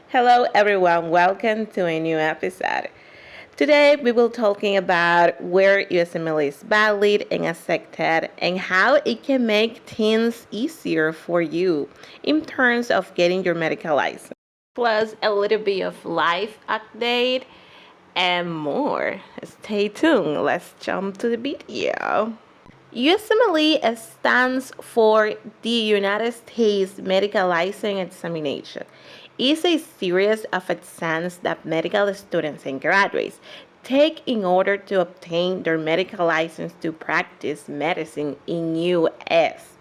Hello everyone, welcome to a new episode. Today we will talking about where USMLE is valid and accepted and how it can make things easier for you in terms of getting your medical license. Plus a little bit of life update and more. Stay tuned. Let's jump to the video. USMLE stands for the United States Medical License Examination. It's a series of exams that medical students and graduates take in order to obtain their medical license to practice medicine in US,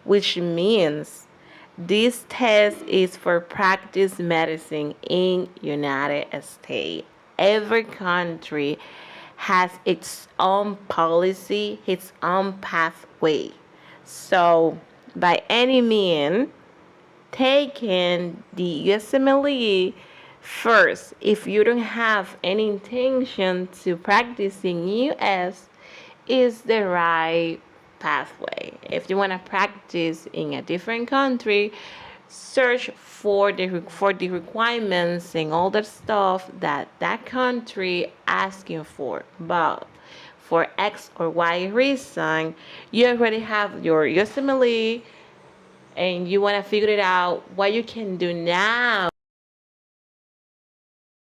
which means this test is for practice medicine in United States. Every country has its own policy, its own pathway. So, by any means, taking the USMLE first, if you don't have any intention to practice in US, is the right pathway. If you want to practice in a different country, search for the requirements and all the stuff that country asking for. But for X or Y reason, you already have your USMLE and you want to figure it out what you can do now.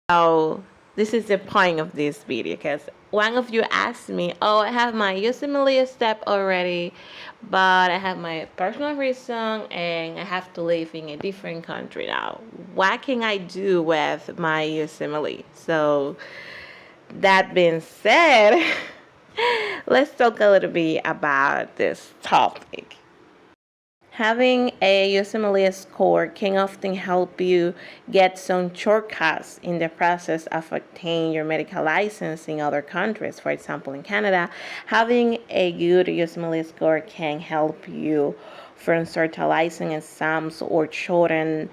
So this is the point of this video, because one of you asked me, oh, I have my USMLE step already, but I have my personal reason and I have to live in a different country now. What can I do with my USMLE? So that being said, let's talk a little bit about this topic. Having a USMLE score can often help you get some shortcuts in the process of obtaining your medical license in other countries. For example, in Canada, having a good USMLE score can help you from certain license exams or shorten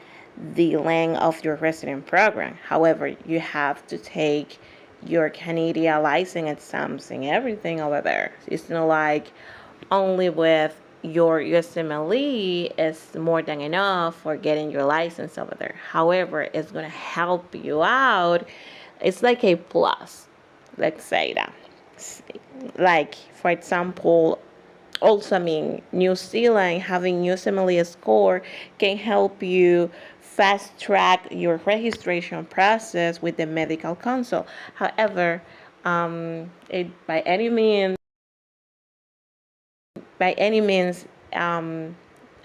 the length of your resident program. However, you have to take your Canadian license exams and everything over there. It's not like only with your USMLE is more than enough for getting your license over there. However, it's going to help you out. It's like a plus, let's say that. Like, for example, also, New Zealand having USMLE score can help you fast track your registration process with the medical council. However, by any means,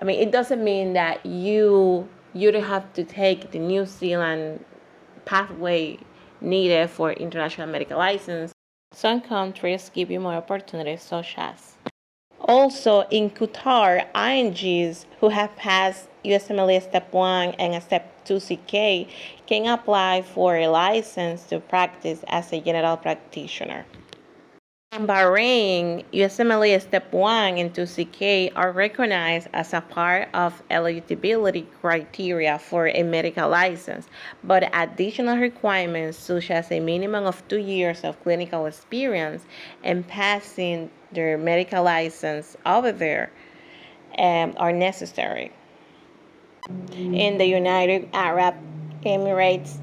it doesn't mean that you don't have to take the New Zealand pathway needed for international medical license. Some countries give you more opportunities, such as also in Qatar, IMGs who have passed USMLE Step 1 and Step 2 CK can apply for a license to practice as a general practitioner. In Bahrain, USMLE Step 1 and 2 CK are recognized as a part of eligibility criteria for a medical license, but additional requirements such as a minimum of 2 years of clinical experience and passing their medical license over there are necessary. In the United Arab Emirates,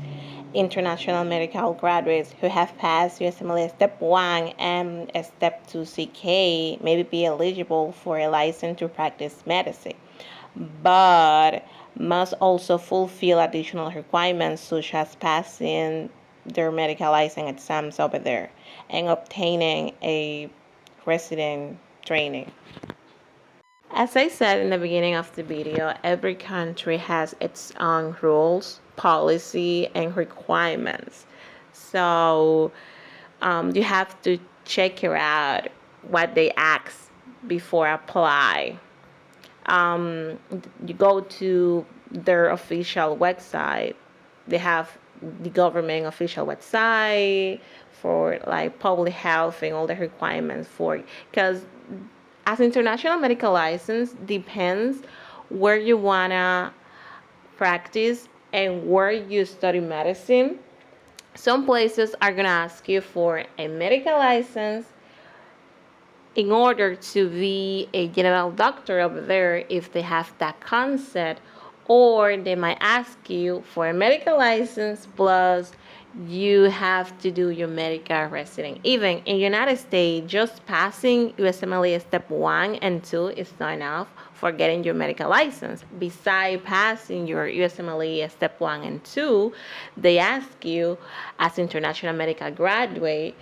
international medical graduates who have passed USMLE Step 1 and Step 2 CK may be eligible for a license to practice medicine, but must also fulfill additional requirements such as passing their medical license exams over there and obtaining a resident training. As I said in the beginning of the video, every country has its own rules, policy, and requirements. So you have to check it out what they ask before apply. You go to their official website. They have the government official website for like public health and all the requirements for, because as international medical license depends where you wanna practice and where you study medicine. Some places are gonna ask you for a medical license in order to be a general doctor over there if they have that concept, Or they might ask you for a medical license plus you have to do your medical resident. Even in the United States, just passing USMLE step 1 and 2 is not enough for getting your medical license. Besides passing your USMLE step 1 and 2, they ask you as international medical graduate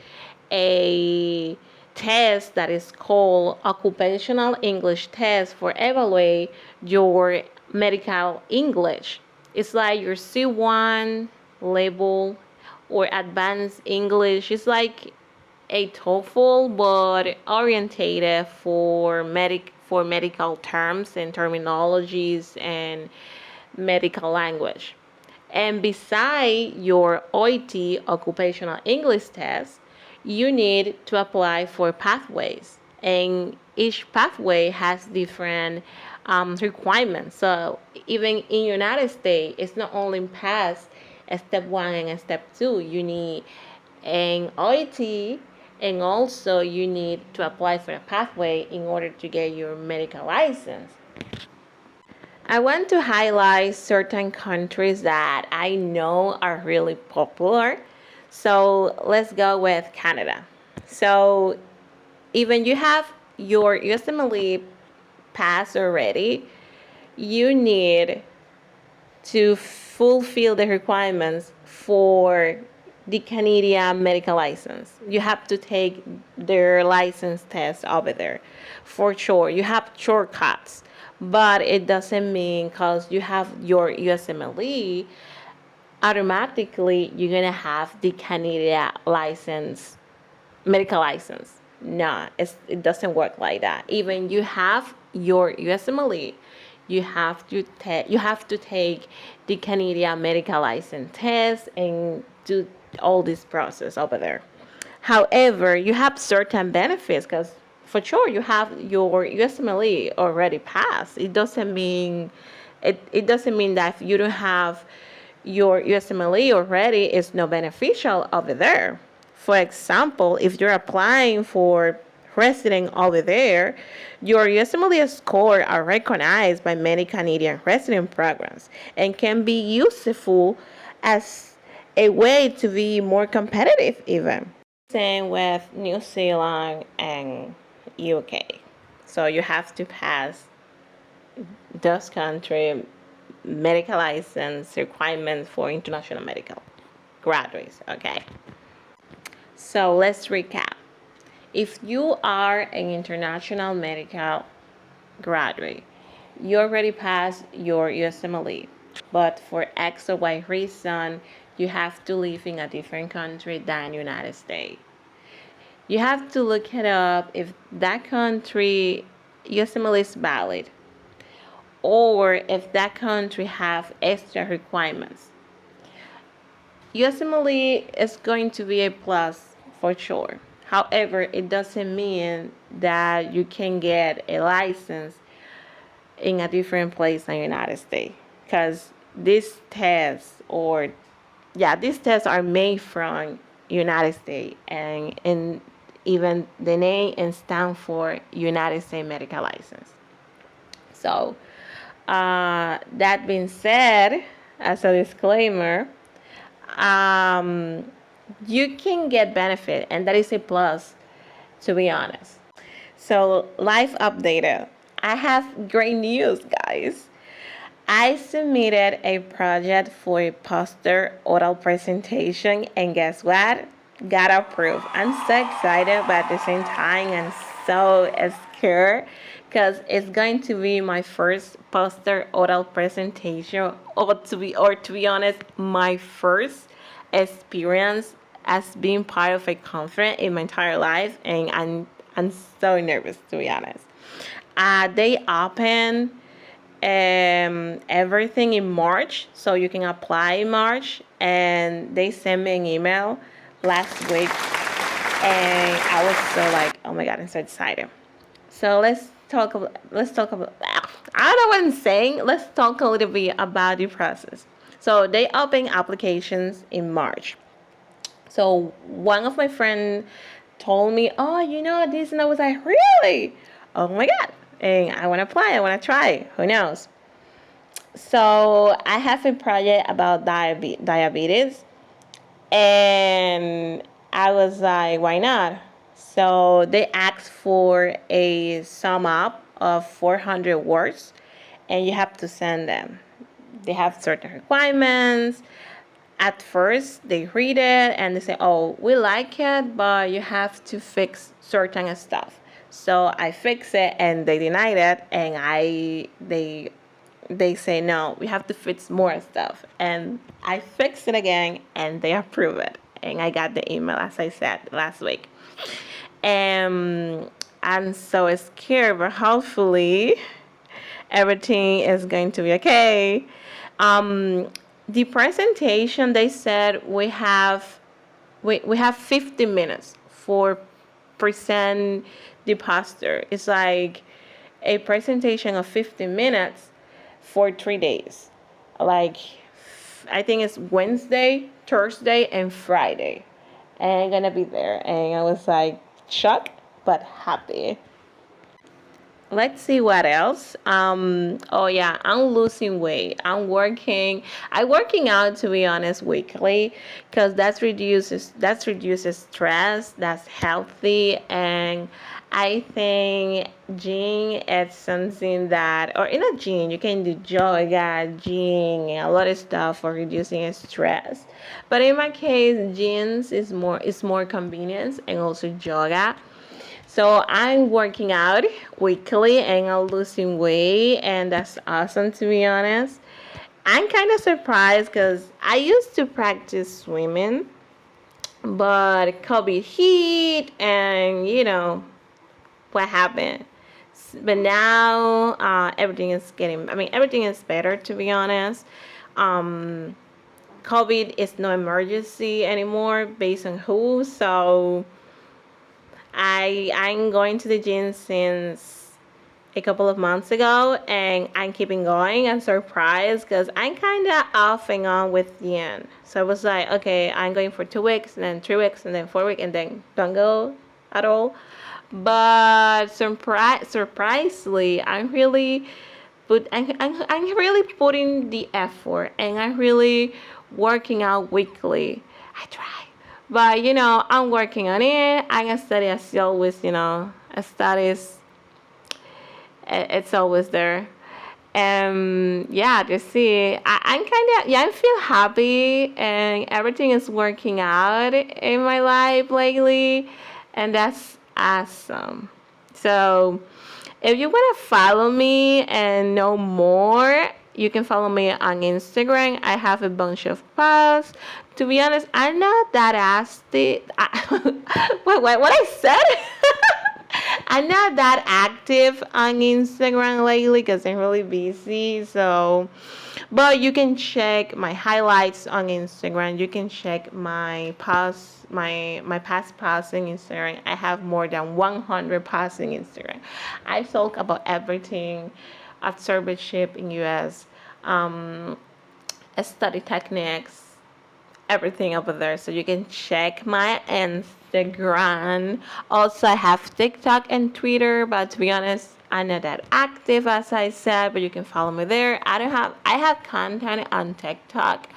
a test that is called occupational English test for evaluate your medical English. It's like your C1 level or advanced English. It's like a TOEFL but orientated for medical terms and terminologies and medical language. And beside your OET occupational English test, you need to apply for pathways. And each pathway has different requirements. So even in United States, it's not only pass a step 1 and a step 2. You need an OET, and also you need to apply for a pathway in order to get your medical license. I want to highlight certain countries that I know are really popular. So let's go with Canada. So even you have your USMLE pass already, you need to fulfill the requirements for the Canadian medical license. You have to take their license test over there. For sure, you have shortcuts, but it doesn't mean because you have your USMLE, automatically you're gonna have the Canadian license, medical license. No, it doesn't work like that. Even you have your USMLE, you have to take the Canadian medical license test and do all this process over there. However, you have certain benefits because for sure you have your USMLE already passed. It doesn't mean that if you don't have your USMLE already, it's not beneficial over there. For example, if you're applying for resident over there, your USMLE score are recognized by many Canadian resident programs and can be useful as a way to be more competitive even. Same with New Zealand and UK. So you have to pass those country medical license requirements for international medical graduates. Okay. So let's recap. If you are an international medical graduate, you already passed your USMLE, but for X or Y reason, you have to live in a different country than United States. You have to look it up if that country USMLE is valid, or if that country have extra requirements. USMLE is going to be a plus for sure. However, it doesn't mean that you can get a license in a different place than the United States, because these tests are made from United States, and even the name and stand for United States Medical License. So that being said, as a disclaimer, you can get benefit, and that is a plus, to be honest. So life updated. I have great news, guys. I submitted a project for a poster oral presentation, and guess what? Got approved. I'm so excited, but at the same time, I'm so scared because it's going to be my first poster oral presentation, or to be honest, my first experience as being part of a conference in my entire life, and I'm so nervous, to be honest. They open everything in March, so you can apply in March, and they sent me an email last week, and I was so like, oh my god, I'm so excited. So let's talk about I don't know what I'm saying. Let's talk a little bit about the process. So they open applications in March. So one of my friends told me, oh, you know this, and I was like, really? Oh my god. And I want to apply, I want to try, who knows? So I have a project about diabetes, and I was like, why not? So they asked for a sum up of 400 words, and you have to send them. They have certain requirements. At first, they read it and they say, "Oh, we like it, but you have to fix certain stuff." So I fix it, and they denied it, and they say no, we have to fix more stuff, and I fix it again, and they approve it, and I got the email as I said last week. I'm so scared, but hopefully everything is going to be okay. um the presentation, they said we have 50 minutes for present the poster. It's like a presentation of 50 minutes for 3 days. Like, I think it's Wednesday, Thursday, and Friday. And I'm gonna be there. And I was like shocked but happy. Let's see what else. Oh yeah, I'm losing weight. I'm working out, to be honest, weekly, because that reduces stress. That's healthy, and I think gym is something that, or in a gym you can do yoga, gym, and a lot of stuff for reducing stress. But in my case, gyms is more convenience, and also yoga. So I'm working out weekly and I'm losing weight, and that's awesome, to be honest. I'm kind of surprised because I used to practice swimming, but COVID hit, and what happened. But now everything is better, to be honest. Um, COVID is no emergency anymore based on who, so I'm going to the gym since a couple of months ago, and I'm keeping going. I'm surprised because I'm kind of off and on with the end. So I was like, okay, I'm going for 2 weeks, and then 3 weeks, and then 4 weeks, and then don't go at all. But surprisingly, I'm really putting the effort, and I'm really working out weekly. I try. But I'm working on it. I'm a study as always, a studies, it's always there. Yeah, just see, I'm kind of, yeah, I feel happy, and everything is working out in my life lately, and that's awesome. So if you want to follow me and know more, you can follow me on Instagram. I have a bunch of posts. To be honest, I'm not that active. What I said? I'm not that active on Instagram lately because I'm really busy. So, but you can check my highlights on Instagram. You can check my posts, my past posts on Instagram. I have more than 100 posts on Instagram. I talk about everything, observership in US, um, study techniques, everything over there. So you can check my Instagram. Also, I have TikTok and Twitter, but to be honest, I'm not that active as I said, but you can follow me there. I have content on TikTok,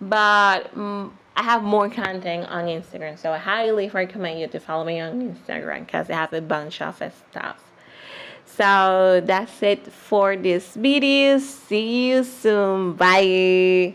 but I have more content on Instagram. So I highly recommend you to follow me on Instagram because I have a bunch of stuff. So that's it for this video. See you soon. Bye.